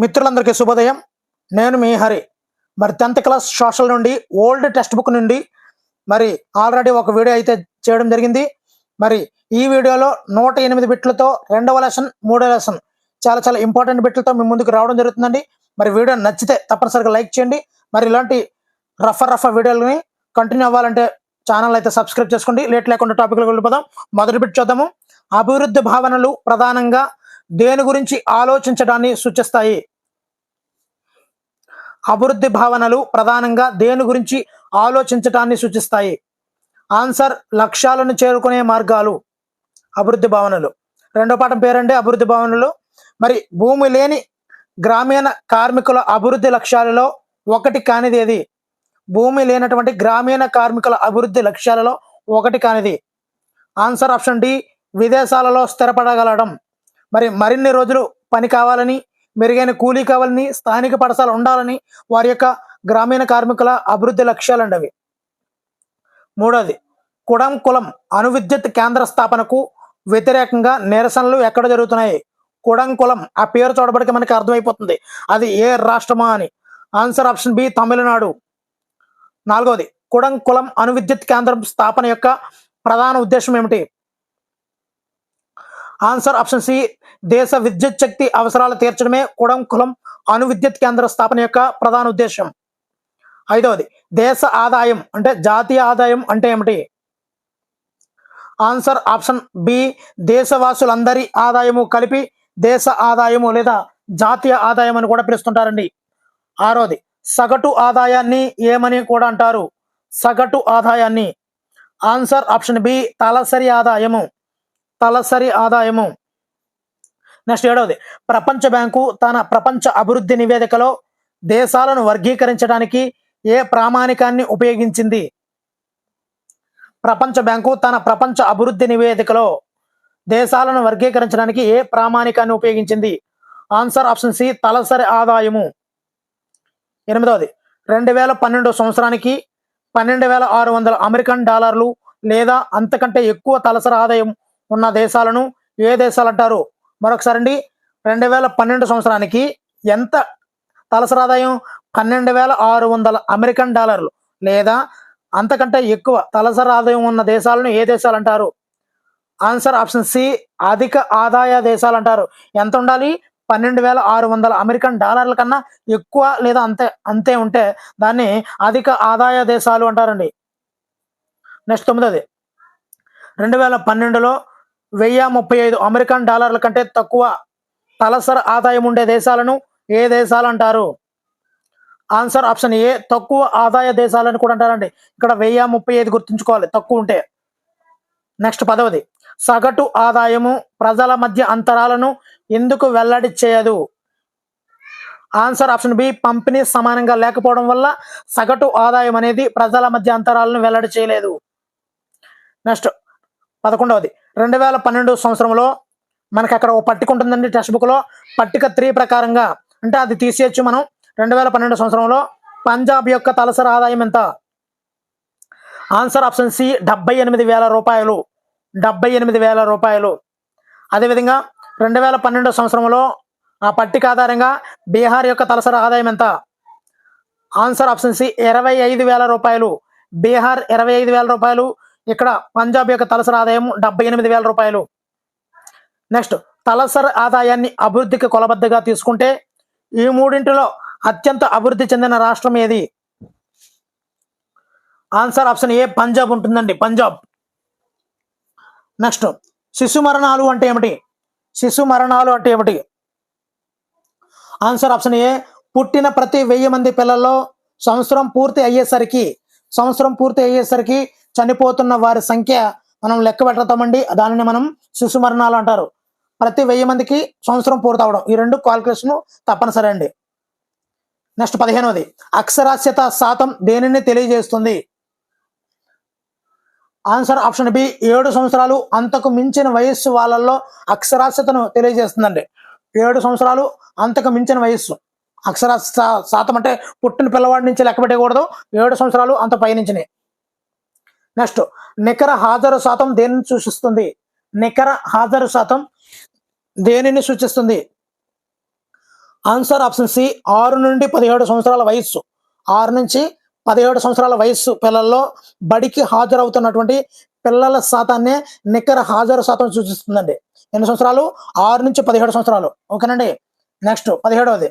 మిత్రులందరికీ శుభోదయం. నేను మీ హరి. మరి 10th క్లాస్ సోషల్ నుండి ఓల్డ్ టెక్స్ట్ బుక్ నుండి మరి ఆల్రెడీ ఒక వీడియో అయితే చేయడం జరిగింది. మరి ఈ వీడియోలో 108 బిట్లతో రెండవ లెసన్, మూడో లెసన్ చాలా చాలా ఇంపార్టెంట్ బిట్లతో మీ ముందుకు రావడం జరుగుతుందండి. మరి వీడియో నచ్చితే తప్పనిసరిగా లైక్ చేయండి. మరి ఇలాంటి రఫ్ వీడియోలని కంటిన్యూ అవ్వాలంటే ఛానల్ అయితే సబ్స్క్రైబ్ చేసుకోండి. లేట్ లేకుండా టాపిక్లకు వెళ్ళిపోదాం. మొదటి బిట్ చూద్దాము. అభివృద్ధి భావనలు ప్రధానంగా దేని గురించి ఆలోచించడాన్ని సూచిస్తాయి? అభివృద్ధి భావనలు ప్రధానంగా దేని గురించి ఆలోచించటాన్ని సూచిస్తాయి? ఆన్సర్ లక్ష్యాలను చేరుకునే మార్గాలు. అభివృద్ధి భావనలు. రెండో పాఠం పేరండి అభివృద్ధి భావనలు. మరి భూమి లేని గ్రామీణ కార్మికుల అభివృద్ధి లక్ష్యాలలో ఒకటి కానిది ఏది? భూమి లేనటువంటి గ్రామీణ కార్మికుల అభివృద్ధి లక్ష్యాలలో ఒకటి కానిది. ఆన్సర్ ఆప్షన్ డి, విదేశాలలో స్థిరపడగలడం. మరి మరిన్ని రోజులు పని కావాలని, మెరుగైన కూలీ కావాలని, స్థానిక పాఠశాల ఉండాలని వారి యొక్క గ్రామీణ కార్మికుల అభివృద్ధి లక్ష్యాలండి అవి. మూడోది, కుడం అణు విద్యుత్ కేంద్ర స్థాపనకు వ్యతిరేకంగా నిరసనలు ఎక్కడ జరుగుతున్నాయి? కుడం ఆ పేరు చూడబడికి మనకి అర్థమైపోతుంది అది ఏ రాష్ట్రమా అని. Answer option B, Tamil Nadu. నాలుగోది, కుడం అణు విద్యుత్ కేంద్రం స్థాపన యొక్క ప్రధాన ఉద్దేశం ఏమిటి? ఆన్సర్ ఆప్షన్ సి, దేశ విద్యుత్ శక్తి అవసరాలు తీర్చడమే కుడం అణు విద్యుత్ కేంద్ర స్థాపన యొక్క ప్రధాన ఉద్దేశం. ఐదవది, దేశ ఆదాయం అంటే జాతీయ ఆదాయం అంటే ఏమిటి? ఆన్సర్ ఆప్షన్ బి, దేశవాసులందరి ఆదాయము కలిపి దేశ ఆదాయము లేదా జాతీయ ఆదాయం అని కూడా పిలుస్తుంటారండి. ఆరోది, సగటు ఆదాయాన్ని ఏమని కూడా అంటారు? సగటు ఆదాయాన్ని. ఆన్సర్ ఆప్షన్ బి, తలసరి ఆదాయము. తలసరి ఆదాయము. నెక్స్ట్ ఏడవది, ప్రపంచ బ్యాంకు తన ప్రపంచ అభివృద్ధి నివేదికలో దేశాలను వర్గీకరించడానికి ఏ ప్రామాణికాన్ని ఉపయోగించింది? ప్రపంచ బ్యాంకు తన ప్రపంచ అభివృద్ధి నివేదికలో దేశాలను వర్గీకరించడానికి ఏ ప్రామాణికాన్ని ఉపయోగించింది? ఆన్సర్ ఆప్షన్ సి, తలసరి ఆదాయము. ఎనిమిదవది, 2012 సంవత్సరానికి 12,600 అమెరికన్ డాలర్లు లేదా అంతకంటే ఎక్కువ తలసరి ఆదాయం ఉన్న దేశాలను ఏ దేశాలు అంటారు? మరొకసారి అండి, 2012 సంవత్సరానికి ఎంత తలసరి ఆదాయం? 12,600 అమెరికన్ డాలర్లు లేదా అంతకంటే ఎక్కువ తలసరి ఆదాయం ఉన్న దేశాలను ఏ దేశాలు అంటారు? ఆన్సర్ ఆప్షన్ సి, అధిక ఆదాయ దేశాలు అంటారు. ఎంత ఉండాలి? 12,600 అమెరికన్ డాలర్ల కన్నా ఎక్కువ లేదా అంతే ఉంటే దాన్ని అధిక ఆదాయ దేశాలు అంటారండి. నెక్స్ట్ తొమ్మిదది, 2012లో 1035 అమెరికన్ డాలర్ల కంటే తక్కువ తలసరి ఆదాయం ఉండే దేశాలను ఏ దేశాలు అంటారు? ఆన్సర్ ఆప్షన్ ఏ, తక్కువ ఆదాయ దేశాలని కూడా అంటారండి. ఇక్కడ 1035 గుర్తుంచుకోవాలి తక్కువ ఉంటే. నెక్స్ట్ 10వది, సగటు ఆదాయము ప్రజల మధ్య అంతరాలను ఎందుకు వెల్లడి చేయదు? ఆన్సర్ ఆప్షన్ బి, పంపిణీ సమానంగా లేకపోవడం వల్ల సగటు ఆదాయం అనేది ప్రజల మధ్య అంతరాలను వెల్లడి చేయలేదు. నెక్స్ట్ 11వది, 2012 సంవత్సరంలో మనకి అక్కడ ఒక పట్టిక ఉంటుందండి టెక్స్ట్ బుక్లో. పట్టిక 3 ప్రకారంగా అంటే అది తీసేయచ్చు మనం. 2012 సంవత్సరంలో పంజాబ్ యొక్క తలసరి ఆదాయం ఎంత? ఆన్సర్ ఆప్షన్ సి, 78,000 రూపాయలు. 78,000 రూపాయలు. అదేవిధంగా 2012 సంవత్సరంలో ఆ పట్టిక ఆధారంగా బీహార్ యొక్క తలసరి ఆదాయం ఎంత? ఆన్సర్ ఆప్షన్ సి, 25,000 రూపాయలు. బీహార్ 25,000 రూపాయలు. ఇక్కడ పంజాబ్ యొక్క తలసరి ఆదాయం 78,000 రూపాయలు. నెక్స్ట్, తలసరి ఆదాయాన్ని అభివృద్ధికి కొలబద్దగా తీసుకుంటే ఈ మూడింటిలో అత్యంత అభివృద్ధి చెందిన రాష్ట్రం ఏది? ఆన్సర్ ఆప్షన్ ఏ, పంజాబ్ ఉంటుందండి, పంజాబ్. నెక్స్ట్, శిశు మరణాలు అంటే ఏమిటి? శిశు మరణాలు అంటే ఏమిటి? ఆన్సర్ ఆప్షన్ ఏ, పుట్టిన ప్రతి 1000 మంది పిల్లల్లో సంవత్సరం పూర్తి అయ్యేసరికి చనిపోతున్న వారి సంఖ్య మనం లెక్క పెడతామండి. దానిని మనం శిశు మరణాలు అంటారు. ప్రతి 1000 మందికి సంవత్సరం పూర్తి అవడం. ఈ రెండు క్యాల్కులేషన్ తప్పనిసరి అండి. నెక్స్ట్ 15వది, అక్షరాస్యత శాతం దేనిని తెలియజేస్తుంది? ఆన్సర్ ఆప్షన్ బి, 7 సంవత్సరాలు అంతకు మించిన వయస్సు వాళ్ళల్లో అక్షరాస్యతను తెలియజేస్తుందండి. 7 సంవత్సరాలు అంతకు మించిన వయస్సు. అక్షరాస్యత శాతం అంటే పుట్టిన పిల్లవాడి నుంచి లెక్క పెట్టకూడదు, 7 సంవత్సరాలు అంత పైనుంచినే. నెక్స్ట్, నికర హాజరు శాతం దేనిని సూచిస్తుంది? నికర హాజరు శాతం దేనిని సూచిస్తుంది? ఆన్సర్ ఆప్షన్ సి 6 నుండి 17 సంవత్సరాల వయస్సు. 6 నుంచి 17 సంవత్సరాల వయస్సు పిల్లల్లో బడికి హాజరవుతున్నటువంటి పిల్లల శాతాన్ని నికర హాజరు శాతం సూచిస్తుందండి. ఎన్ని సంవత్సరాలు? 6 నుంచి 17 సంవత్సరాలు. ఓకేనండి. నెక్స్ట్ 17వది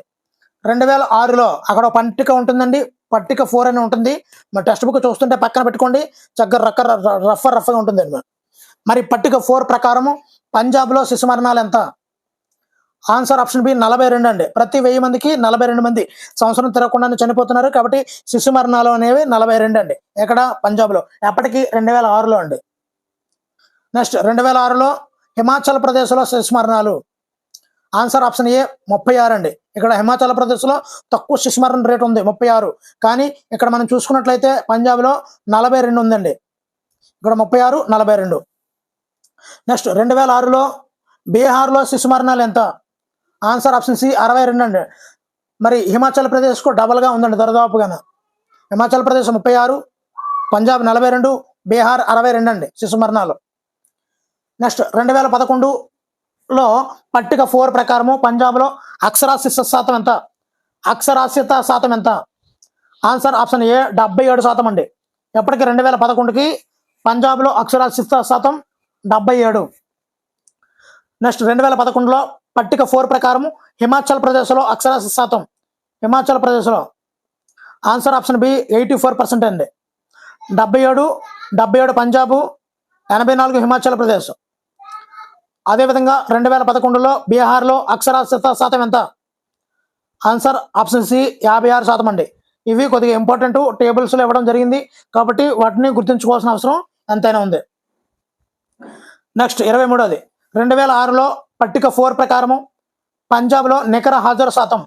2006లో అక్కడ పట్టిక ఉంటుందండి. పట్టిక 4 అని ఉంటుంది. మరి టెక్స్ట్ బుక్ చూస్తుంటే పక్కన పెట్టుకోండి, చక్కగా రఫ్గా ఉంటుందండి. మరి పట్టిక 4 ప్రకారము పంజాబ్లో శిశు మరణాలు ఎంత? ఆన్సర్ ఆప్షన్ బి 42 అండి. ప్రతి 1000 మందికి 42 మంది సంవత్సరం తిరగకుండానే చనిపోతున్నారు. కాబట్టి శిశు మరణాలు అనేవి 42 అండి. ఎక్కడ? పంజాబ్లో. ఎప్పటికి? 2006లో అండి. నెక్స్ట్ 2006లో హిమాచల్ ప్రదేశ్లో శిశు మరణాలు. ఆన్సర్ ఆప్షన్ ఏ 36 అండి. ఇక్కడ హిమాచల్ ప్రదేశ్లో తక్కువ శిశు మరణ రేట్ ఉంది 36. కానీ ఇక్కడ మనం చూసుకున్నట్లయితే పంజాబ్లో 42 ఉందండి. ఇక్కడ 36, 42. నెక్స్ట్ 2006లో బీహార్లో శిశు మరణాలు ఎంత? ఆన్సర్ ఆప్షన్ సి 62 అండి. మరి హిమాచల్ ప్రదేశ్కు డబల్గా ఉందండి దరిదాపుగాను. హిమాచల్ ప్రదేశ్ 36, పంజాబ్ 42, బీహార్ 62 అండి శిశు మరణాలు. నెక్స్ట్ 2011లో పట్టిక 4 ప్రకారము పంజాబ్లో అక్షరాస్యత శాతం ఎంత? అక్షరాస్యత శాతం ఎంత? ఆన్సర్ ఆప్షన్ ఏ 77% అండి. ఎప్పటికి? 2011కి పంజాబ్లో అక్షరాస్యత శాతం 77. నెక్స్ట్ 2011లో పట్టిక 4 ప్రకారం హిమాచల్ ప్రదేశ్లో అక్షరాస్యత శాతం. హిమాచల్ ప్రదేశ్లో ఆన్సర్ ఆప్షన్ బి 84% అండి. 77 పంజాబు, 84 హిమాచల్ ప్రదేశ్. అదేవిధంగా 2011లో బీహార్లో అక్షరాస్యత శాతం ఎంత? ఆన్సర్ ఆప్షన్ సి 56% అండి. ఇవి కొద్దిగా ఇంపార్టెంట్ టేబుల్స్లో ఇవ్వడం జరిగింది కాబట్టి వాటిని గుర్తుంచుకోవాల్సిన అవసరం ఎంతైనా ఉంది. నెక్స్ట్ 23వది 2006లో పట్టిక 4 ప్రకారము పంజాబ్లో నికర హాజరు శాతం.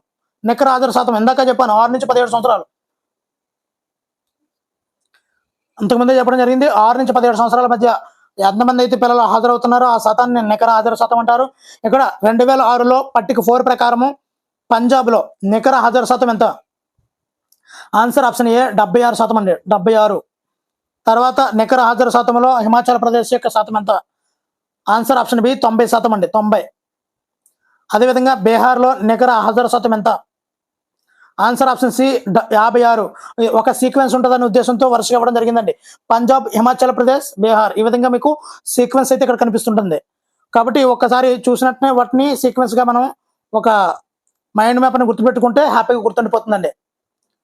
నికర హాజరు శాతం ఇందాక చెప్పాను 6 నుంచి 17 సంవత్సరాలు. అంతకుముందే చెప్పడం జరిగింది. 6 నుంచి 17 సంవత్సరాల మధ్య ఎంతమంది అయితే పిల్లలు హాజరవుతున్నారో ఆ శాతాన్ని నికర హాజరు శాతం అంటారు. ఇక్కడ 2006లో పట్టిక 4 ప్రకారము పంజాబ్లో నికర హాజరు శాతం ఎంత? ఆన్సర్ ఆప్షన్ ఏ 76% అండి. 76. తర్వాత నికర హాజరు శాతంలో హిమాచల్ ప్రదేశ్ యొక్క శాతం ఎంత? ఆన్సర్ ఆప్షన్ బి 90% అండి. 90. అదేవిధంగా బీహార్లో నికర హాజరు శాతం ఎంత? Answer option C 56. ఒక సీక్వెన్స్ ఉంటుందనే ఉద్దేశంతో వరుసగా ఇవ్వడం జరిగిందండి. పంజాబ్, హిమాచల్ ప్రదేశ్, బీహార్ ఈ విధంగా మీకు సీక్వెన్స్ అయితే ఇక్కడ కనిపిస్తుంటుంది. కాబట్టి ఒక్కసారి చూసినట్టునే వాటిని సీక్వెన్స్గా మనం ఒక మైండ్ మ్యాప్ని గుర్తుపెట్టుకుంటే హ్యాపీగా గుర్తుండిపోతుందండి.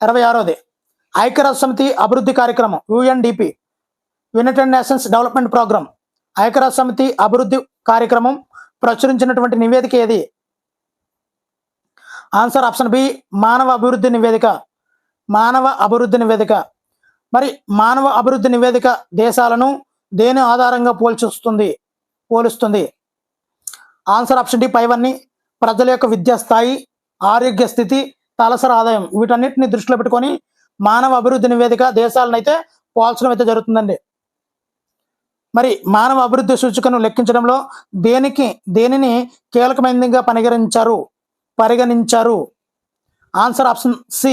26వది ఐక్యరాజ్య సమితి అభివృద్ధి కార్యక్రమం UNDP, united nations development programme. ఐక్యరాజ్య సమితి అభివృద్ధి కార్యక్రమం ప్రచురించినటువంటి నివేదిక ఏది? ఆన్సర్ ఆప్షన్ బి మానవ అభివృద్ధి నివేదిక. మానవ అభివృద్ధి నివేదిక. మరి మానవ అభివృద్ధి నివేదిక దేశాలను దేని ఆధారంగా పోలుస్తుంది? ఆన్సర్ ఆప్షన్ డి పైవన్నీ ప్రజల యొక్క విద్యా స్థాయి, ఆరోగ్య స్థితి, తలసరి ఆదాయం వీటన్నిటిని దృష్టిలో పెట్టుకొని మానవ అభివృద్ధి నివేదిక దేశాలను అయితే పోల్చడం అయితే జరుగుతుందండి. మరి మానవ అభివృద్ధి సూచికను లెక్కించడంలో దేనిని కీలకమైనదిగా పరిగణించారు? ఆన్సర్ ఆప్షన్ సి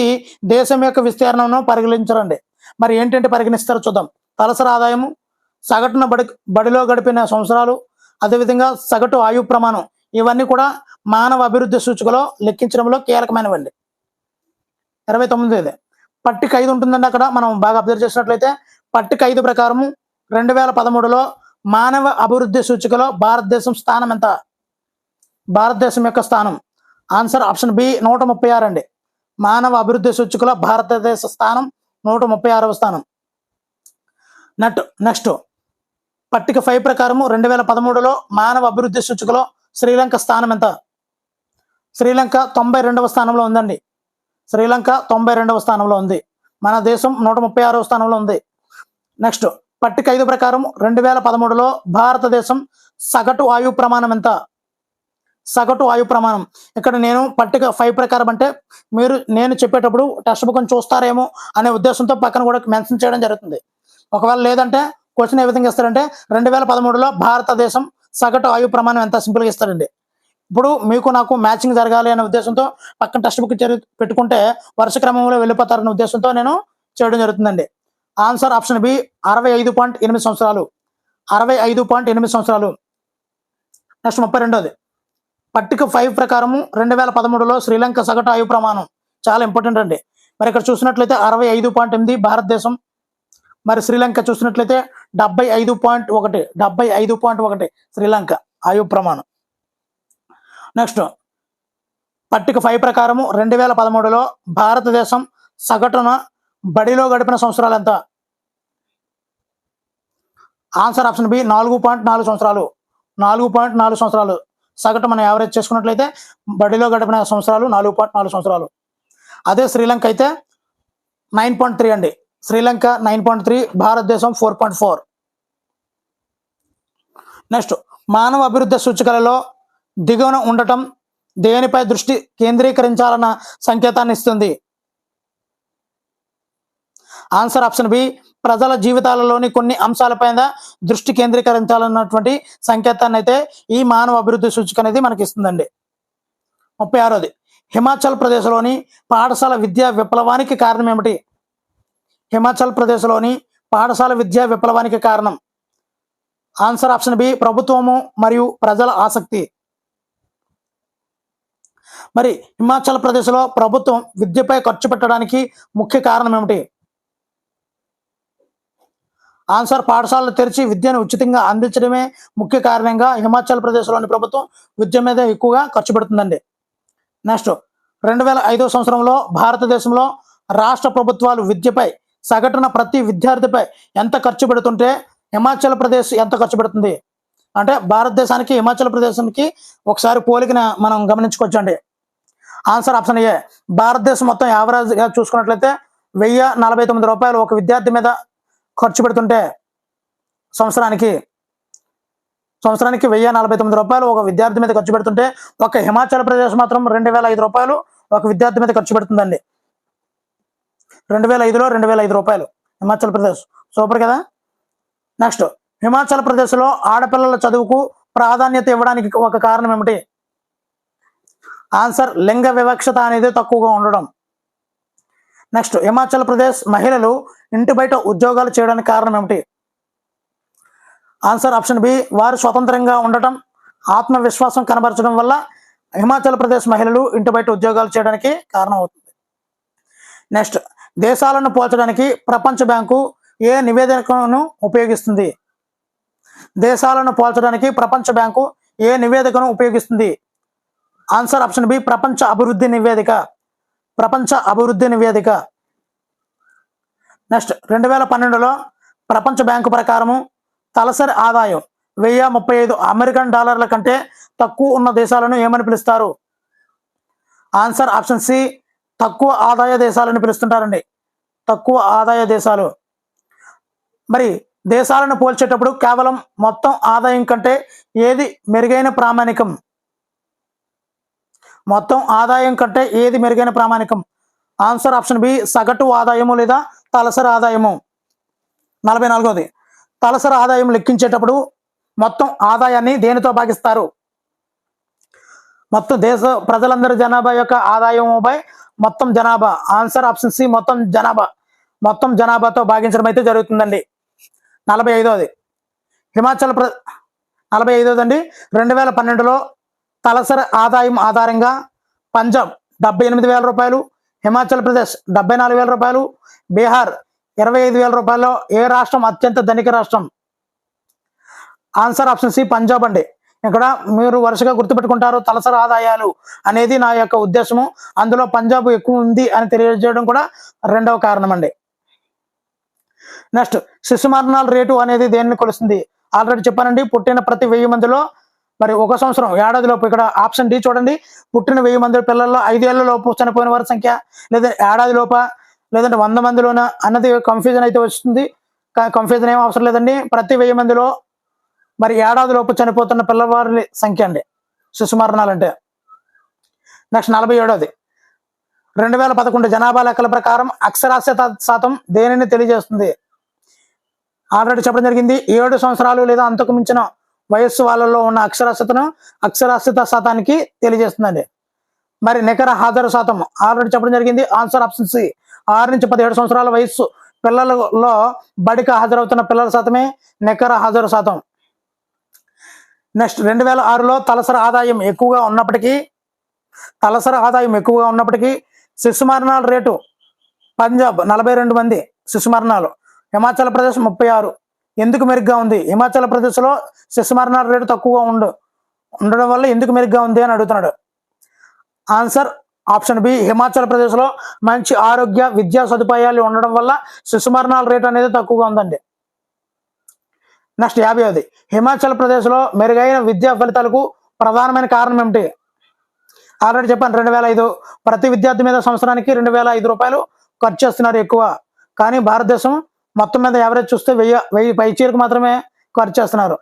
దేశం యొక్క విస్తీర్ణంను పరిగణించరండి. మరి ఏంటంటే పరిగణిస్తారో చూద్దాం. తలసరి ఆదాయము, సగటున బడిలో గడిపిన సంవత్సరాలు, అదేవిధంగా సగటు ఆయు ప్రమాణం ఇవన్నీ కూడా మానవ అభివృద్ధి సూచికలో లెక్కించడంలో కీలకమైనవండి. 29 పట్టిక 5 ఉంటుందండి. అక్కడ మనం బాగా అబ్జర్వ్ చేసినట్లయితే పట్టిక 5 ప్రకారము 2013లో మానవ అభివృద్ధి సూచికలో భారతదేశం స్థానం ఎంత? భారతదేశం యొక్క స్థానం ఆన్సర్ ఆప్షన్ బి 136 అండి. మానవ అభివృద్ధి సూచికలో భారతదేశ స్థానం 136వ స్థానం. నెక్స్ట్ పట్టిక 5 ప్రకారము 2013లో మానవ అభివృద్ధి సూచికలో శ్రీలంక స్థానం ఎంత? శ్రీలంక 92వ స్థానంలో ఉందండి. శ్రీలంక 92వ స్థానంలో ఉంది. మన దేశం 136వ స్థానంలో ఉంది. నెక్స్ట్ పట్టిక 5 ప్రకారం 2013లో భారతదేశం సగటు ఆయు ప్రమాణం ఎంత? సగటు ఆయు ప్రమాణం. ఇక్కడ నేను పట్టిక 5 ప్రకారం అంటే నేను చెప్పేటప్పుడు టెక్స్ట్ బుక్ చూస్తారేమో అనే ఉద్దేశంతో పక్కన కూడా మెన్షన్ చేయడం జరుగుతుంది. ఒకవేళ లేదంటే క్వశ్చన్ ఏ విధంగా ఇస్తారంటే 2013లో భారతదేశం సగటు ఆయు ప్రమాణం ఎంత సింపుల్గా ఇస్తారండి. ఇప్పుడు మీకు నాకు మ్యాచింగ్ జరగాలి అనే ఉద్దేశంతో పక్కన టెక్స్ట్ బుక్ పెట్టుకుంటే వరుస క్రమంలో వెళ్ళిపోతారనే ఉద్దేశంతో నేను చేయడం జరుగుతుందండి. ఆన్సర్ ఆప్షన్ బి 65.8 సంవత్సరాలు. 65.8 సంవత్సరాలు. నెక్స్ట్ 32వది పట్టిక 5 ప్రకారము 2013లో శ్రీలంక సగటు ఆయువు ప్రమాణం చాలా ఇంపార్టెంట్ అండి. మరి ఇక్కడ చూసినట్లయితే 65.8 భారతదేశం, మరి శ్రీలంక చూసినట్లయితే 75.1 శ్రీలంక ఆయువు ప్రమాణం. నెక్స్ట్ పట్టిక 5 ప్రకారము 2013లో భారతదేశం సగటున బడిలో గడిపిన సంవత్సరాలు ఎంత? ఆన్సర్ ఆప్షన్ బి 4.4 సంవత్సరాలు. 4.4 సంవత్సరాలు సగటు మనం యావరేజ్ చేసుకున్నట్లయితే బడిలో గడిపిన సంవత్సరాలు 4.4 సంవత్సరాలు. అదే శ్రీలంక అయితే 9.3 అండి. శ్రీలంక 9.3, భారతదేశం 4.4. నెక్స్ట్ మానవ అభివృద్ధి సూచికలలో దిగువన ఉండటం దేనిపై దృష్టి కేంద్రీకరించాలన్న సంకేతాన్ని ఇస్తుంది? ఆన్సర్ ఆప్షన్ బి ప్రజల జీవితాలలోని కొన్ని అంశాలపైన దృష్టి కేంద్రీకరించాలన్నటువంటి సంకేతాన్ని అయితే ఈ మానవ అభివృద్ధి సూచిక అనేది మనకి ఇస్తుందండి. 36ది హిమాచల్ ప్రదేశ్లోని పాఠశాల విద్యా విప్లవానికి కారణం ఏమిటి? హిమాచల్ ప్రదేశ్లోని పాఠశాల విద్యా విప్లవానికి కారణం ఆన్సర్ ఆప్షన్ బి ప్రభుత్వము మరియు ప్రజల ఆసక్తి. మరి హిమాచల్ ప్రదేశ్లో ప్రభుత్వం విద్యపై ఖర్చు పెట్టడానికి ముఖ్య కారణం ఏమిటి? ఆన్సర్ పాఠశాలలు తెరిచి విద్యను ఉచితంగా అందించడమే ముఖ్య కారణంగా హిమాచల్ ప్రదేశ్లోని ప్రభుత్వం విద్య మీద ఎక్కువగా ఖర్చు పెడుతుందండి. నెక్స్ట్ 2005 సంవత్సరంలో భారతదేశంలో రాష్ట్ర ప్రభుత్వాలు విద్యపై సగటున ప్రతి విద్యార్థిపై ఎంత ఖర్చు పెడుతుంటే హిమాచల్ ప్రదేశ్ ఎంత ఖర్చు పెడుతుంది? అంటే భారతదేశానికి హిమాచల్ ప్రదేశానికి ఒకసారి పోలికన మనం గమనించుకోవచ్చండి. ఆన్సర్ ఆప్షన్ ఏ భారతదేశం మొత్తం యావరేజ్గా చూసుకున్నట్లయితే 1049 రూపాయలు ఒక విద్యార్థి మీద ఖర్చు పెడుతుంటే సంవత్సరానికి 1049 రూపాయలు ఒక విద్యార్థి మీద ఖర్చు పెడుతుంటే ఒక హిమాచల్ ప్రదేశ్ మాత్రం 2005 రూపాయలు ఒక విద్యార్థి మీద ఖర్చు పెడుతుందండి. 2005లో 2005 రూపాయలు హిమాచల్ ప్రదేశ్. సూపర్ కదా. నెక్స్ట్ హిమాచల్ ప్రదేశ్లో ఆడపిల్లల చదువుకు ప్రాధాన్యత ఇవ్వడానికి ఒక కారణం ఏమిటి? ఆన్సర్ లింగ వివక్షత అనేది తక్కువగా ఉండడం. నెక్స్ట్ హిమాచల్ ప్రదేశ్ మహిళలు ఇంటి బయట ఉద్యోగాలు చేయడానికి కారణం ఏమిటి? ఆన్సర్ ఆప్షన్ బి వారు స్వతంత్రంగా ఉండటం, ఆత్మవిశ్వాసం కనబరచడం వల్ల హిమాచల్ ప్రదేశ్ మహిళలు ఇంటి బయట ఉద్యోగాలు చేయడానికి కారణం అవుతుంది. నెక్స్ట్ దేశాలను పోల్చడానికి ప్రపంచ బ్యాంకు ఏ నివేదికను ఉపయోగిస్తుంది? దేశాలను పోల్చడానికి ప్రపంచ బ్యాంకు ఏ నివేదికను ఉపయోగిస్తుంది? ఆన్సర్ ఆప్షన్ బి ప్రపంచ అభివృద్ధి నివేదిక. ప్రపంచ అభివృద్ధి నివేదిక. నెక్స్ట్ 2012లో ప్రపంచ బ్యాంకు ప్రకారము తలసరి ఆదాయం 1035 అమెరికన్ డాలర్ల కంటే తక్కువ ఉన్న దేశాలను ఏమని పిలుస్తారు? ఆన్సర్ ఆప్షన్ సి తక్కువ ఆదాయ దేశాలను పిలుస్తుంటారండి. తక్కువ ఆదాయ దేశాలు. మరి దేశాలను పోల్చేటప్పుడు కేవలం మొత్తం ఆదాయం కంటే ఏది మెరుగైన ప్రామాణికం? మొత్తం ఆదాయం కంటే ఏది మెరుగైన ప్రామాణికం? ఆన్సర్ ఆప్షన్ బి సగటు ఆదాయము లేదా తలసరి ఆదాయము. 44ది తలసరి ఆదాయం లెక్కించేటప్పుడు మొత్తం ఆదాయాన్ని దేనితో భాగిస్తారు? మొత్తం దేశ ప్రజలందరి జనాభా యొక్క ఆదాయముపై మొత్తం జనాభా. ఆన్సర్ ఆప్షన్ సి మొత్తం జనాభా. మొత్తం జనాభాతో భాగించడం అయితే జరుగుతుందండి. 45ది హిమాచల్ 45ది అండి 2012లో తలసరి ఆదాయం ఆధారంగా పంజాబ్ 78,000 రూపాయలు, హిమాచల్ ప్రదేశ్ 74,000 రూపాయలు, బీహార్ 25,000 రూపాయలు. ఏ రాష్ట్రం అత్యంత ధనిక రాష్ట్రం? ఆన్సర్ ఆప్షన్ సి పంజాబ్ అండి. ఇక్కడ మీరు వరుసగా గుర్తుపెట్టుకుంటారు తలసరి ఆదాయాలు అనేది నా యొక్క ఉద్దేశము. అందులో పంజాబ్ ఎక్కువ ఉంది అని తెలియజేయడం కూడా రెండవ కారణం అండి. నెక్స్ట్ శిశు మరణాల రేటు అనేది దేన్ని కొలుస్తుంది? ఆల్రెడీ చెప్పానండి, పుట్టిన ప్రతి 1000 మందిలో మరి ఒక సంవత్సరం ఏడాది లోపు. ఇక్కడ ఆప్షన్ డి చూడండి, పుట్టిన 1000 మంది పిల్లల్లో 5 ఏళ్ల లోపు చనిపోయిన వారి సంఖ్య, లేదా ఏడాది లోప, లేదంటే 100 మందిలోన అన్నది కన్ఫ్యూజన్ అయితే వస్తుంది. కన్ఫ్యూజన్ ఏం అవసరం లేదండి. ప్రతి 1000 మందిలో మరి ఏడాది లోపు చనిపోతున్న పిల్లవారి సంఖ్య అండి శిశు మరణాలు అంటే. నెక్స్ట్ 47ది 2011 జనాభా లెక్కల ప్రకారం అక్షరాస్యత శాతం దేనిని తెలియజేస్తుంది? ఆల్రెడీ చెప్పడం జరిగింది, 7 సంవత్సరాలు లేదా అంతకు మించిన వయస్సు వాళ్ళలో ఉన్న అక్షరాస్యత శాతానికి తెలియజేస్తుందండి. మరి నికర హాజరు శాతం ఆల్రెడీ చెప్పడం జరిగింది. ఆన్సర్ ఆప్షన్ సి 6 నుంచి 17 సంవత్సరాల వయస్సు పిల్లలలో బడికి హాజరవుతున్న పిల్లల శాతమే నికర హాజరు శాతం. నెక్స్ట్ 2006లో తలసరి ఆదాయం ఎక్కువగా ఉన్నప్పటికీ శిశు మరణాల రేటు పంజాబ్ 42 మంది శిశు మరణాలు, హిమాచల్ ప్రదేశ్ 36. ఎందుకు మెరుగ్గా ఉంది? హిమాచల్ ప్రదేశ్లో శిశు మరణాల రేటు తక్కువగా ఉండడం వల్ల ఎందుకు మెరుగ్గా ఉంది అని అడుగుతున్నాడు. ఆన్సర్ ఆప్షన్ బి, హిమాచల్ ప్రదేశ్లో మంచి ఆరోగ్య విద్యా సదుపాయాలు ఉండడం వల్ల శిశు మరణాల రేటు అనేది తక్కువగా ఉందండి. నెక్స్ట్ 50ది, హిమాచల్ ప్రదేశ్లో మెరుగైన విద్యా ఫలితాలకు ప్రధానమైన కారణం ఏమిటి? ఆల్రెడీ చెప్పాను 2005 ప్రతి విద్యార్థి మీద సంవత్సరానికి 2005 రూపాయలు ఖర్చు చేస్తున్నారు ఎక్కువ. కానీ భారతదేశం మొత్తం మీద యావరేజ్ చూస్తే 1000 పైచీలకు మాత్రమే ఖర్చు చేస్తున్నారు.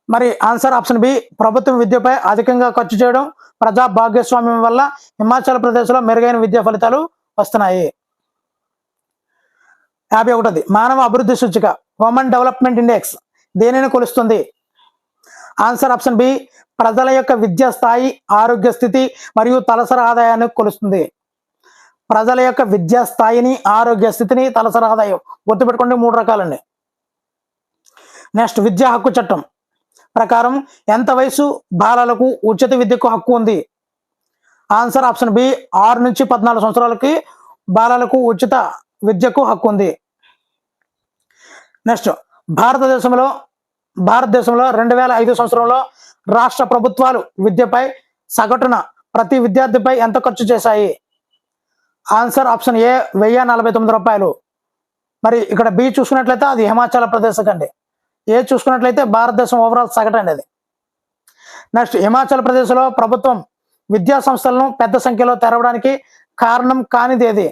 మరి ఆన్సర్ ఆప్షన్ బి, ప్రభుత్వ విద్యపై అధికంగా ఖర్చు చేయడం, ప్రజా భాగస్వామ్యం వల్ల హిమాచల్ ప్రదేశ్లో మెరుగైన విద్యా ఫలితాలు వస్తున్నాయి. 51ది, మానవ అభివృద్ధి సూచిక హ్యూమన్ డెవలప్మెంట్ ఇండెక్స్ దేనిని కొలుస్తుంది? ఆన్సర్ ఆప్షన్ బి, ప్రజల యొక్క విద్యా స్థాయి, ఆరోగ్య స్థితి మరియు తలసరి ఆదాయాన్ని కొలుస్తుంది. ప్రజల యొక్క విద్యా స్థాయిని, ఆరోగ్య స్థితిని, తలసరి ఆదాయం గుర్తుపెట్టుకోండి, 3 రకాలండి. నెక్స్ట్ విద్యా హక్కు చట్టం ప్రకారం ఎంత వయసు బాలలకు ఉచిత విద్యకు హక్కు ఉంది? ఆన్సర్ ఆప్షన్ బి, 6 నుంచి 14 సంవత్సరాలకి బాలలకు ఉచిత విద్యకు హక్కు ఉంది. నెక్స్ట్ భారతదేశంలో 2005 సంవత్సరంలో రాష్ట్ర ప్రభుత్వాలు విద్యపై సగటున ప్రతి విద్యార్థిపై ఎంత ఖర్చు చేశాయి? ఆన్సర్ ఆప్షన్ ఏ, 1049 రూపాయలు. మరి ఇక్కడ బి చూసుకున్నట్లయితే అది హిమాచల్ ప్రదేశ్ అండి. ఏ చూసుకున్నట్లయితే భారతదేశం ఓవరాల్ సగటు అండి అది. నెక్స్ట్ హిమాచల్ ప్రదేశ్లో ప్రభుత్వం విద్యా సంస్థలను పెద్ద సంఖ్యలో తెరవడానికి కారణం కానిది ఏది?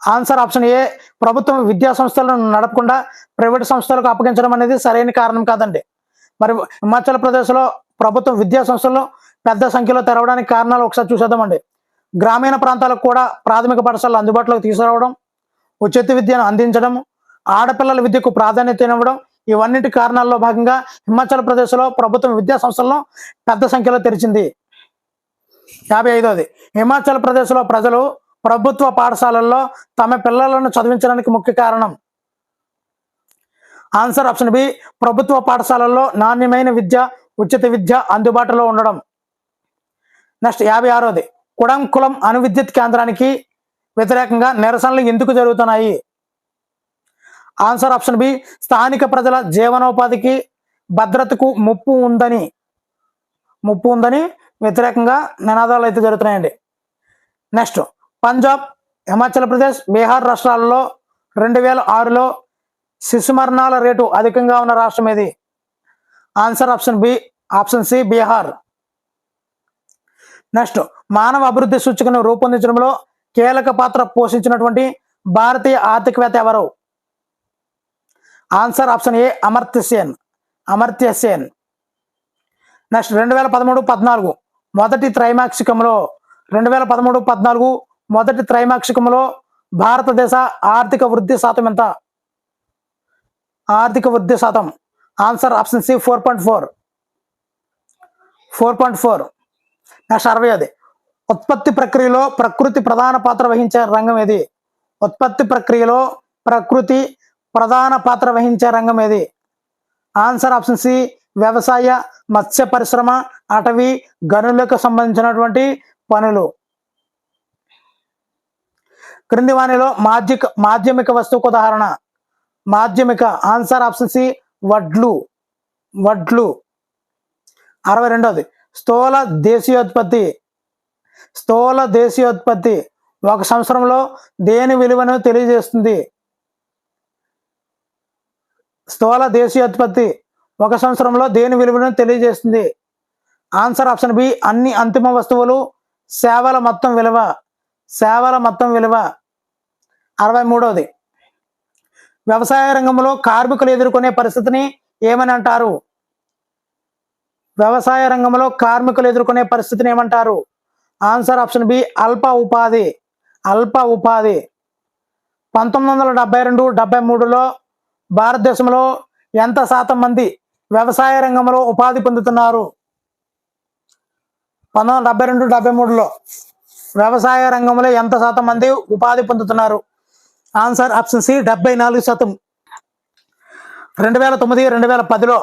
ఆన్సర్ ఆప్షన్ ఏ, ప్రభుత్వం విద్యా సంస్థలను నడపకుండా ప్రైవేట్ సంస్థలకు అప్పగించడం అనేది సరైన కారణం కాదండి. మరి హిమాచల్ ప్రదేశ్లో ప్రభుత్వం విద్యా సంస్థలను పెద్ద సంఖ్యలో తెరవడానికి కారణాలు ఒకసారి చూసేద్దామండి. గ్రామీణ ప్రాంతాలకు కూడా ప్రాథమిక పాఠశాలలు అందుబాటులోకి తీసుకురావడం, ఉచిత విద్యను అందించడం, ఆడపిల్లల విద్యకు ప్రాధాన్యత ఇవ్వడం, ఇవన్నిటి కారణాల్లో భాగంగా హిమాచల్ ప్రదేశ్లో ప్రభుత్వం విద్యా సంస్థలను పెద్ద సంఖ్యలో తెరిచింది. 55ది, హిమాచల్ ప్రదేశ్లో ప్రజలు ప్రభుత్వ పాఠశాలల్లో తమ పిల్లలను చదివించడానికి ముఖ్య కారణం? ఆన్సర్ ఆప్షన్ బి, ప్రభుత్వ పాఠశాలల్లో నాణ్యమైన విద్య, ఉచిత విద్య అందుబాటులో ఉండడం. నెక్స్ట్ 56ది, కుడంకులం అణు విద్యుత్ కేంద్రానికి వ్యతిరేకంగా నిరసనలు ఎందుకు జరుగుతున్నాయి? ఆన్సర్ ఆప్షన్ బి, స్థానిక ప్రజల జీవనోపాధికి భద్రతకు ముప్పు ఉందని వ్యతిరేకంగా నినాదాలు అయితే జరుగుతున్నాయండి. నెక్స్ట్ పంజాబ్, హిమాచల్ ప్రదేశ్, బీహార్ రాష్ట్రాలలో 2006లో శిశు మరణాల రేటు అధికంగా ఉన్న రాష్ట్రం ఏది? Answer option C, Bihar. Next మానవ అభివృద్ధి సూచికను రూపొందించడంలో కీలక పాత్ర పోషించినటువంటి భారతీయ ఆర్థికవేత్త ఎవరు? Answer option A, Amartya Sen. Next 2013-14 మొదటి త్రైమాసికంలో భారతదేశ ఆర్థిక వృద్ధి శాతం ఎంత? Answer option C, 4.4. నెక్స్ట్ 60ది, ఉత్పత్తి ప్రక్రియలో ప్రకృతి ప్రధాన పాత్ర వహించే రంగం ఏది? ఆన్సర్ ఆప్షన్ సి, వ్యవసాయ, మత్స్య పరిశ్రమ, అటవీ, గనులకు సంబంధించినటువంటి పనులు. క్రింది వానిలో మాధ్యమిక వస్తువుకు ఉదాహరణ? ఆన్సర్ ఆప్షన్ సి, వడ్లు. 62ది, స్థూల దేశీయోత్పత్తి ఒక సంవత్సరంలో దేని విలువను తెలియజేస్తుంది? ఆన్సర్ ఆప్షన్ బి, అన్ని అంతిమ వస్తువులు, సేవల మొత్తం విలువ. 63వది, వ్యవసాయ రంగంలో కార్మికులు ఎదుర్కొనే పరిస్థితిని ఏమని అంటారు? ఆన్సర్ ఆప్షన్ బి, అల్ప ఉపాధి. 1972-73లో భారతదేశంలో ఎంత శాతం మంది వ్యవసాయ రంగంలో ఉపాధి పొందుతున్నారు? 1972-73లో వ్యవసాయ రంగంలో ఎంత శాతం మంది ఉపాధి పొందుతున్నారు? Answer option C, 74%. 2009-2010లో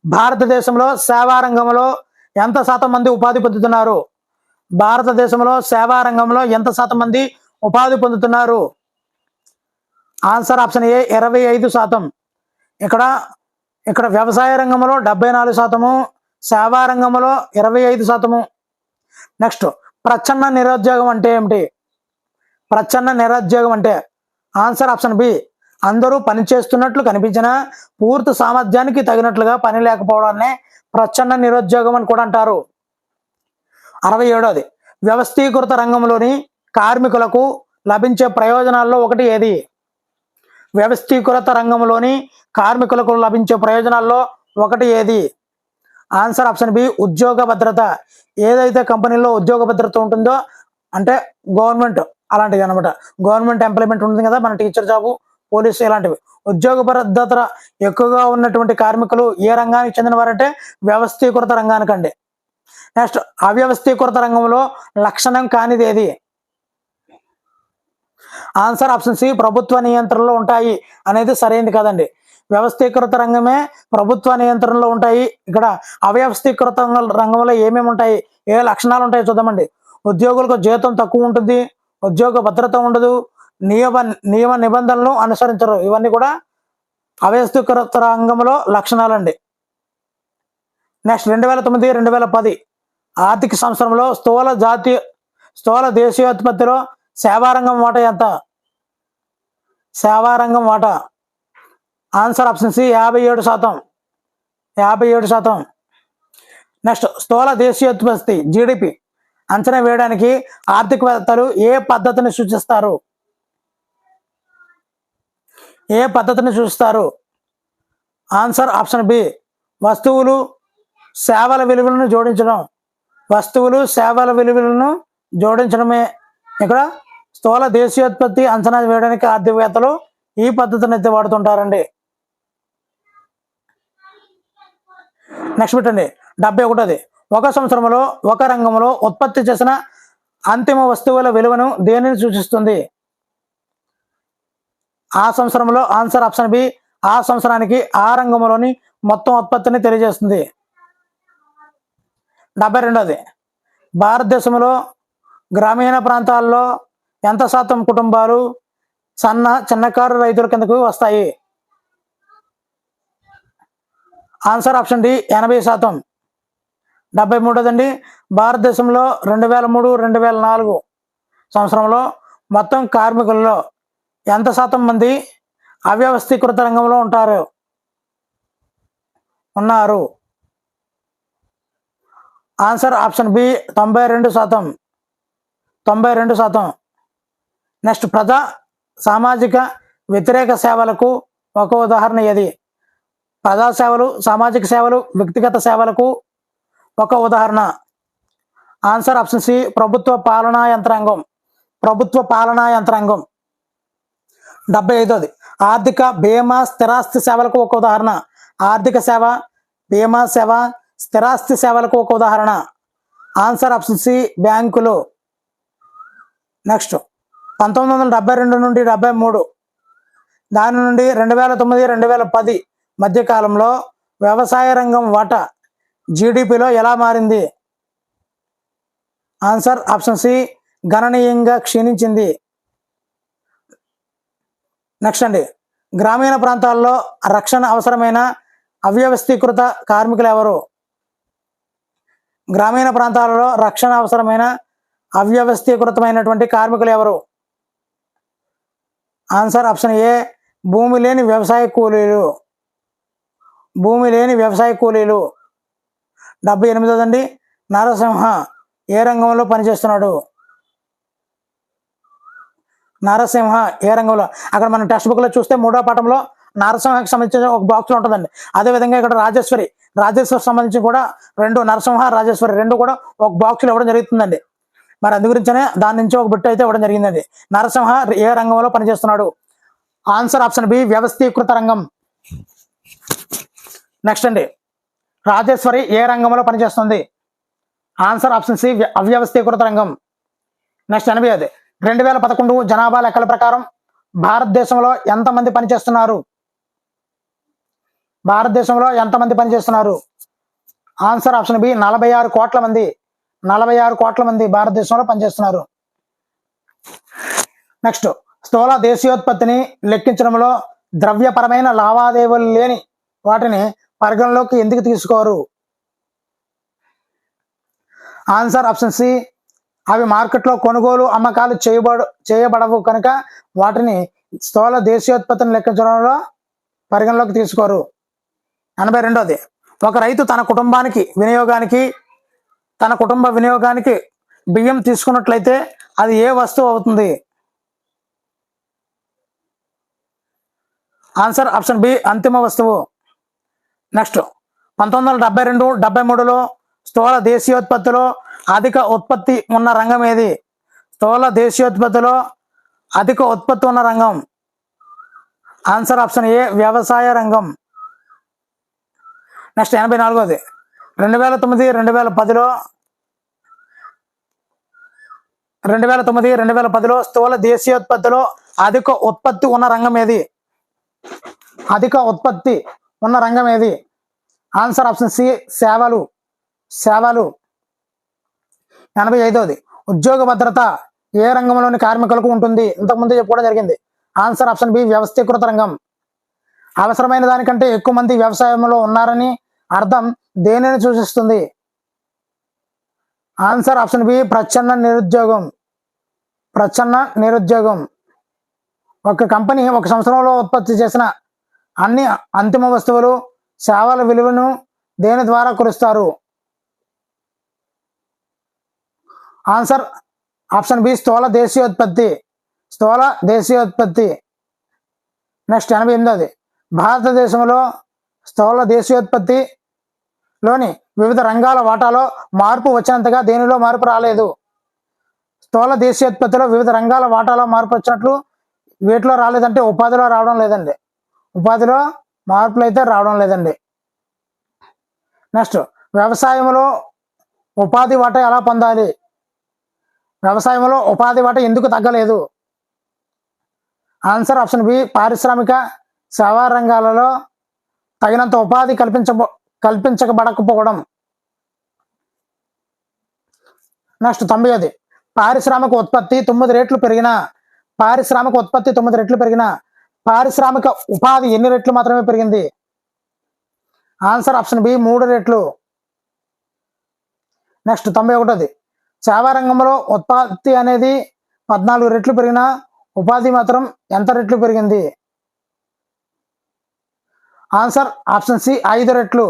భారతదేశంలో సేవా రంగంలో ఎంత శాతం మంది ఉపాధి పొందుతున్నారు? భారతదేశంలో సేవా రంగంలో ఎంత శాతం మంది ఉపాధి పొందుతున్నారు? ఆన్సర్ ఆప్షన్ ఏ 25%. ఇక్కడ వ్యవసాయ రంగంలో 74%, సేవా రంగంలో 25%. నెక్స్ట్, ప్రచ్ఛన్న నిరుద్యోగం అంటే ఏమిటి? ప్రచ్ఛన్న నిరుద్యోగం అంటే ఆన్సర్ ఆప్షన్ బి, అందరూ పని చేస్తున్నట్లు కనిపించినా పూర్తి సామర్థ్యానికి తగినట్లుగా పని లేకపోవడాన్ని ప్రచ్ఛన్న నిరుద్యోగం అని కూడా అంటారు. 67ది, వ్యవస్థీకృత రంగంలోని కార్మికులకు లభించే ప్రయోజనాల్లో ఒకటి ఏది? వ్యవస్థీకృత రంగంలోని కార్మికులకు లభించే ప్రయోజనాల్లో ఒకటి ఏది? ఆన్సర్ ఆప్షన్ బి, ఉద్యోగ భద్రత. ఏదైతే కంపెనీలో ఉద్యోగ భద్రత ఉంటుందో, అంటే గవర్నమెంట్ అలాంటివి అనమాట. గవర్నమెంట్ ఎంప్లాయ్మెంట్ ఉంటుంది కదా, మన టీచర్ జాబు, పోలీసు, ఇలాంటివి. ఉద్యోగ భద్రత ఎక్కువగా ఉన్నటువంటి కార్మికులు ఏ రంగానికి చెందినవారంటే వ్యవస్థీకృత రంగానికండి. నెక్స్ట్, అవ్యవస్థీకృత రంగంలో లక్షణం కానిది ఏది? ఆన్సర్ ఆప్షన్ సి, ప్రభుత్వ నియంత్రణలో ఉంటాయి అనేది సరైనది కాదండి. వ్యవస్థీకృత రంగమే ప్రభుత్వ నియంత్రణలో ఉంటాయి. ఇక్కడ అవ్యవస్థీకృత రంగంలో ఏమేమి ఉంటాయి, ఏ లక్షణాలు ఉంటాయో చూద్దామండి. ఉద్యోగులకు జీతం తక్కువ ఉంటుంది, ఉద్యోగ భద్రత ఉండదు, నియమ నిబంధనలను అనుసరించరు. ఇవన్నీ కూడా అవ్యవస్థీకృత రంగంలో లక్షణాలండి. నెక్స్ట్, 2009-2010 ఆర్థిక సంవత్సరంలో స్థూల దేశీయోత్పత్తిలో సేవారంగం వాటా ఎంత? సేవారంగం వాటా ఆన్సర్ ఆప్షన్ సి, 57%. 57%. నెక్స్ట్, స్థూల దేశీయోత్పత్తి జీడిపి అంచనా వేయడానికి ఆర్థికవేత్తలు ఏ పద్ధతిని సూచిస్తారు? ఏ పద్ధతిని సూచిస్తారు? ఆన్సర్ ఆప్షన్ బి, వస్తువులు సేవల విలువలను జోడించడం. వస్తువులు సేవల విలువలను జోడించడమే ఇక్కడ స్థూల దేశీయోత్పత్తి అంచనా వేయడానికి ఆర్థికవేత్తలు ఈ పద్ధతిని అయితే వాడుతుంటారండి. నెక్స్ట్ పెట్టండి, 71ది, ఒక సంవత్సరంలో ఒక రంగంలో ఉత్పత్తి చేసిన అంతిమ వస్తువుల విలువను దేనిని సూచిస్తుంది? ఆ సంవత్సరంలో ఆన్సర్ ఆప్షన్ బి, ఆ సంవత్సరానికి ఆ రంగంలోని మొత్తం ఉత్పత్తిని తెలియజేస్తుంది. 72ది, భారతదేశంలో గ్రామీణ ప్రాంతాల్లో ఎంత శాతం కుటుంబాలు చిన్నకారు రైతుల కిందకు వస్తాయి? Answer option D, 80%. 73దండి, భారతదేశంలో 2003-2004 సంవత్సరంలో మొత్తం కార్మికుల్లో ఎంత శాతం మంది అవ్యవస్థీకృత రంగంలో ఉన్నారు? Answer option B, 92%. 92%. నెక్స్ట్, ప్రజా సామాజిక వ్యతిరేక సేవలకు ఒక ఉదాహరణ ఏది? ప్రజా సేవలు, సామాజిక సేవలు, వ్యక్తిగత సేవలకు ఒక ఉదాహరణ. ఆన్సర్ ఆప్షన్ సి, ప్రభుత్వ పాలనా యంత్రాంగం. 75ది, ఆర్థిక బీమా స్థిరాస్తి సేవలకు ఒక ఉదాహరణ. ఆర్థిక సేవ, బీమా సేవ, స్థిరాస్తి సేవలకు ఒక ఉదాహరణ. ఆన్సర్ ఆప్షన్ సి, బ్యాంకులు. నెక్స్ట్, 1972 నుండి 73, దాని నుండి 2009-2010 మధ్య కాలంలో వ్యవసాయ రంగం వాటా జీడిపిలో ఎలా మారింది? ఆన్సర్ ఆప్షన్ సి, గణనీయంగా క్షీణించింది. నెక్స్ట్ అండి, గ్రామీణ ప్రాంతాల్లో రక్షణ అవసరమైన అవ్యవస్థీకృత కార్మికులు ఎవరు? గ్రామీణ ప్రాంతాలలో రక్షణ అవసరమైన అవ్యవస్థీకృతమైనటువంటి కార్మికులు ఎవరు? ఆన్సర్ ఆప్షన్ ఏ, భూమి లేని వ్యవసాయ కూలీలు. 78దండి, నరసింహ ఏ రంగంలో పనిచేస్తున్నాడు? నరసింహ ఏ రంగంలో? అక్కడ మనం టెక్స్ట్ బుక్లో చూస్తే 3వ పాఠంలో నరసింహకి సంబంధించిన ఒక బాక్స్లో ఉంటుందండి. అదేవిధంగా ఇక్కడ రాజేశ్వరి సంబంధించి కూడా నరసింహ, రాజేశ్వరి రెండు కూడా ఒక బాక్స్లో ఇవ్వడం జరుగుతుందండి. మరి అందు గురించనే దాని నుంచి ఒక బిట్ అయితే ఇవ్వడం జరిగిందండి. నరసింహ ఏ రంగంలో పనిచేస్తున్నాడు? ఆన్సర్ ఆప్షన్ బి, వ్యవస్థీకృత రంగం. నెక్స్ట్ అండి, రాజేశ్వరి ఏ రంగంలో పనిచేస్తుంది? ఆన్సర్ ఆప్షన్ సి, అవ్యవస్థీకృత రంగం. నెక్స్ట్ 80ది, 2011 జనాభా లెక్కల ప్రకారం భారతదేశంలో ఎంతమంది పనిచేస్తున్నారు? భారతదేశంలో ఎంతమంది పనిచేస్తున్నారు? ఆన్సర్ ఆప్షన్ బి 46 కోట్ల మంది. 46 కోట్ల మంది భారతదేశంలో పనిచేస్తున్నారు. నెక్స్ట్, స్థూల దేశీయోత్పత్తిని లెక్కించడంలో ద్రవ్యపరమైన లావాదేవీలు లేని వాటిని పరిగణలోకి ఎందుకు తీసుకోరు? ఆన్సర్ ఆప్షన్ సి, అవి మార్కెట్లో కొనుగోలు అమ్మకాలు చేయబడవు కనుక వాటిని స్థూల దేశీయోత్పత్తిని లెక్కించడంలో పరిగణలోకి తీసుకోరు. 82ది, ఒక రైతు తన కుటుంబ వినియోగానికి బియ్యం తీసుకున్నట్లయితే అది ఏ వస్తువు అవుతుంది? ఆన్సర్ ఆప్షన్ బి, అంతిమ వస్తువు. నెక్స్ట్, 1972-73లో స్థూల దేశీయోత్పత్తిలో అధిక ఉత్పత్తి ఉన్న రంగం ఏది? స్థూల దేశీయోత్పత్తిలో అధిక ఉత్పత్తి ఉన్న రంగం. ఆన్సర్ ఆప్షన్ ఏ, వ్యవసాయ రంగం. నెక్స్ట్, 84ది, 2009-2010లో స్థూల దేశీయోత్పత్తిలో అధిక ఉత్పత్తి ఉన్న రంగం ఏది? అధిక ఉత్పత్తి ఉన్న రంగం ఏది? ఆన్సర్ ఆప్షన్ సి, సేవలు. 85ది, ఉద్యోగ భద్రత ఏ రంగంలోని కార్మికులకు ఉంటుంది? ఇంతకుముందు చెప్పుకోవడం జరిగింది. ఆన్సర్ ఆప్షన్ బి, వ్యవస్థీకృత రంగం. అవసరమైన దానికంటే ఎక్కువ మంది వ్యవసాయంలో ఉన్నారని అర్థం దేనిని సూచిస్తుంది? ఆన్సర్ ఆప్షన్ బి, ప్రచ్ఛన్న నిరుద్యోగం. ఒక కంపెనీ ఒక సంవత్సరంలో ఉత్పత్తి చేసిన అన్ని అంతిమ వస్తువులు, సేవల విలువను దేని ద్వారా కొలుస్తారు? ఆన్సర్ ఆప్షన్ బి, స్థూల దేశీయోత్పత్తి. నెక్స్ట్, 88ది, భారతదేశంలో స్థూల దేశీయోత్పత్తిలోని వివిధ రంగాల వాటాలో మార్పు వచ్చినంతగా దేనిలో మార్పు రాలేదు? స్థూల దేశీయోత్పత్తిలో వివిధ రంగాల వాటాలో మార్పు వచ్చినట్లు వీటిలో రాలేదంటే ఉపాధిలో రావడం లేదండి. ఉపాధిలో మార్పులు అయితే రావడం లేదండి. నెక్స్ట్, వ్యవసాయంలో ఉపాధి వాటా ఎలా పొందాలి? వ్యవసాయంలో ఉపాధి వాటా ఎందుకు తగ్గలేదు? ఆన్సర్ ఆప్షన్ బి, పారిశ్రామిక సేవా రంగాలలో తగినంత ఉపాధి కల్పించబడకపోవడం. నెక్స్ట్, 90ది, పారిశ్రామిక ఉత్పత్తి 9 రెట్లు పెరిగిన పారిశ్రామిక ఉపాధి ఎన్ని రెట్లు మాత్రమే పెరిగింది? ఆన్సర్ ఆప్షన్ బి, 3 రెట్లు. నెక్స్ట్, 91ది, సేవా రంగంలో ఉత్పత్తి అనేది 14 రెట్లు పెరిగిన ఉపాధి మాత్రం ఎంత రెట్లు పెరిగింది? ఆన్సర్ ఆప్షన్ సి, 5 రెట్లు.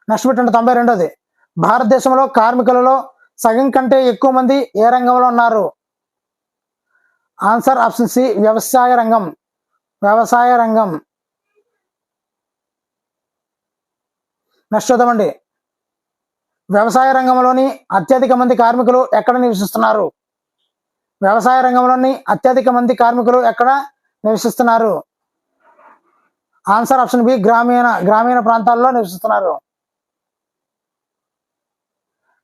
నెక్స్ట్ పెట్టండి, 92ది, భారతదేశంలో కార్మికులలో సగం కంటే ఎక్కువ మంది ఏ రంగంలో ఉన్నారు? ఆన్సర్ ఆప్షన్ సి, వ్యవసాయ రంగం. నెక్స్ట్ చూద్దామండి, వ్యవసాయ రంగంలోని అత్యధిక మంది కార్మికులు ఎక్కడ నివసిస్తున్నారు? వ్యవసాయ రంగంలోని అత్యధిక మంది కార్మికులు ఎక్కడ నివసిస్తున్నారు? ఆన్సర్ ఆప్షన్ బి, గ్రామీణ ప్రాంతాల్లో నివసిస్తున్నారు.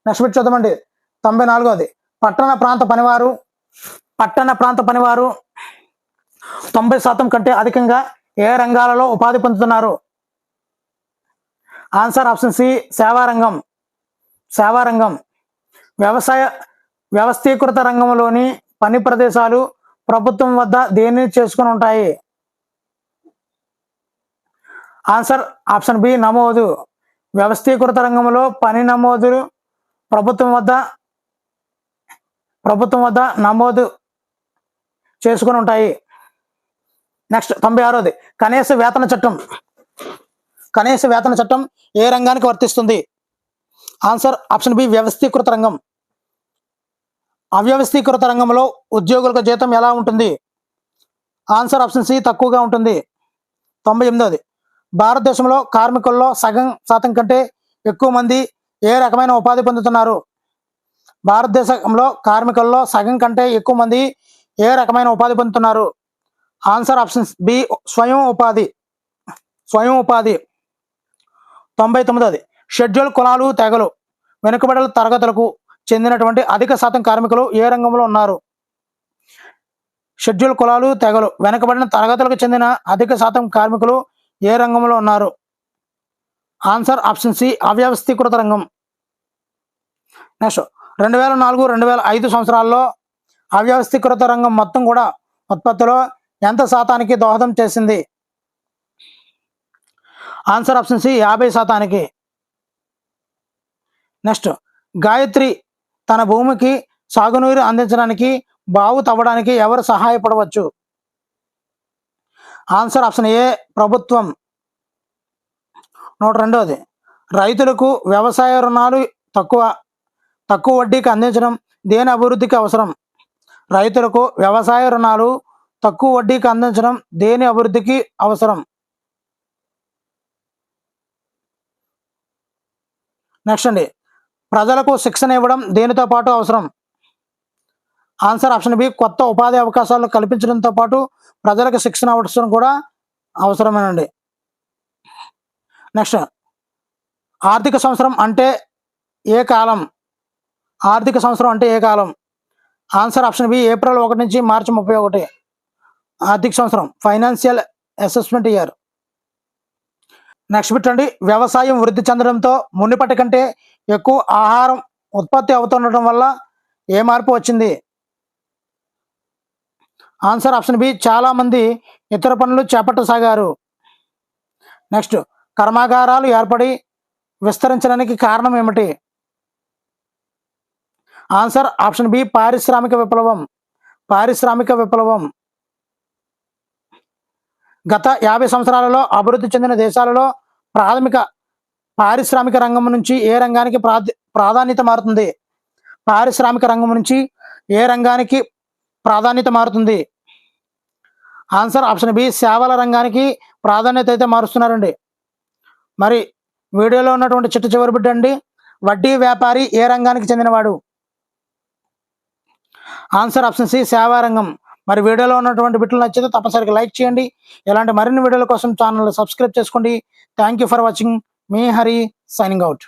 నెక్స్ట్ బిట్ చూద్దామండి, 94ది, పట్టణ ప్రాంత పనివారు 90% కంటే అధికంగా ఏ రంగాలలో ఉపాధి పొందుతున్నారు? ఆన్సర్ ఆప్షన్ సి, సేవా రంగం. వ్యవస్థీకృత రంగంలోని పని ప్రదేశాలు ప్రభుత్వం వద్ద దేనిని చేసుకుని ఉంటాయి? ఆన్సర్ ఆప్షన్ బి, నమోదు. వ్యవస్థీకృత రంగంలో పని నమోదులు ప్రభుత్వం వద్ద నమోదు చేసుకుని ఉంటాయి. నెక్స్ట్, 96ది, కనీస వేతన చట్టం ఏ రంగానికి వర్తిస్తుంది? ఆన్సర్ ఆప్షన్ బి, వ్యవస్థీకృత రంగం. అవ్యవస్థీకృత రంగంలో ఉద్యోగులకు జీతం ఎలా ఉంటుంది? ఆన్సర్ ఆప్షన్ సి, తక్కువగా ఉంటుంది. 98ది, భారతదేశంలో కార్మికుల్లో సగం శాతం కంటే ఎక్కువ మంది ఏ రకమైన ఉపాధి పొందుతున్నారు? భారతదేశంలో కార్మికుల్లో సగం కంటే ఎక్కువ మంది ఏ రకమైన ఉపాధి పొందుతున్నారు? ఆన్సర్ ఆప్షన్ బి, స్వయం ఉపాధి. 99ది, షెడ్యూల్ కులాలు తెగలు వెనుకబడిన తరగతులకు చెందినటువంటి అధిక శాతం కార్మికులు ఏ రంగంలో ఉన్నారు? షెడ్యూల్ కులాలు తెగలు వెనుకబడిన తరగతులకు చెందిన అధిక శాతం కార్మికులు ఏ రంగంలో ఉన్నారు? ఆన్సర్ ఆప్షన్ సి అవ్యవస్థీకృత రంగం. నెక్స్ట్ 2004-2005 సంవత్సరాల్లో అవ్యవస్థీకృత రంగం మొత్తం కూడా ఉత్పత్తిలో ఎంత శాతానికి దోహదం చేసింది? Answer option C 50%. Next Gayatri తన భూమికి సాగునీరు అందించడానికి బావు తవ్వడానికి ఎవరు సహాయపడవచ్చు? ఆన్సర్ ఆప్షన్ ఏ ప్రభుత్వం. 102ది రైతులకు వ్యవసాయ రుణాలు తక్కువ వడ్డీకి అందించడం దేని అభివృద్ధికి అవసరం? రైతులకు వ్యవసాయ రుణాలు తక్కువ వడ్డీకి అందించడం దేని అభివృద్ధికి అవసరం? నెక్స్ట్ అండి ప్రజలకు శిక్షణ ఇవ్వడం దేనితో పాటు అవసరం? ఆన్సర్ ఆప్షన్ బి కొత్త ఉపాధి అవకాశాలు కల్పించడంతో పాటు ప్రజలకు శిక్షణ అవసరం కూడా అవసరమేనండి. నెక్స్ట్ ఆర్థిక సంవత్సరం అంటే ఏ కాలం? ఆర్థిక సంవత్సరం అంటే ఏ కాలం? ఆన్సర్ ఆప్షన్ బి ఏప్రిల్ 1 నుంచి మార్చి 31 ఆర్థిక సంవత్సరం, ఫైనాన్షియల్ అసెస్మెంట్ ఇయర్. నెక్స్ట్ పెట్టండి వ్యవసాయం వృద్ధి చెందడంతో మునుపటి కంటే ఎక్కువ ఆహారం ఉత్పత్తి అవుతుండటం వల్ల ఏ మార్పు వచ్చింది? ఆన్సర్ ఆప్షన్ బి చాలా మంది ఇతర పనులు చేపట్టసాగారు. నెక్స్ట్ కర్మాగారాలు ఏర్పడి విస్తరించడానికి కారణం ఏమిటి? ఆన్సర్ ఆప్షన్ బి పారిశ్రామిక విప్లవం. పారిశ్రామిక విప్లవం. గత 50 సంవత్సరాలలో అభివృద్ధి చెందిన దేశాలలో పారిశ్రామిక రంగం నుంచి ఏ రంగానికి ప్రాధాన్యత మారుతుంది? పారిశ్రామిక రంగం నుంచి ఏ రంగానికి ప్రాధాన్యత మారుతుంది? ఆన్సర్ ఆప్షన్ బి సేవల రంగానికి ప్రాధాన్యత అయితే మారుస్తున్నారండి. మరి వీడియోలో ఉన్నటువంటి చివరి బిడ్డ అండి వడ్డీ వ్యాపారి ఏ రంగానికి చెందినవాడు? ఆన్సర్ ఆప్షన్ సి సేవా రంగం. మరి వీడియోలో ఉన్నటువంటి బిట్లు నచ్చితే తప్పనిసరిగా లైక్ చేయండి. ఇలాంటి మరిన్ని వీడియోల కోసం ఛానల్ సబ్స్క్రైబ్ చేసుకోండి. Thank you for watching. Me Hari signing out.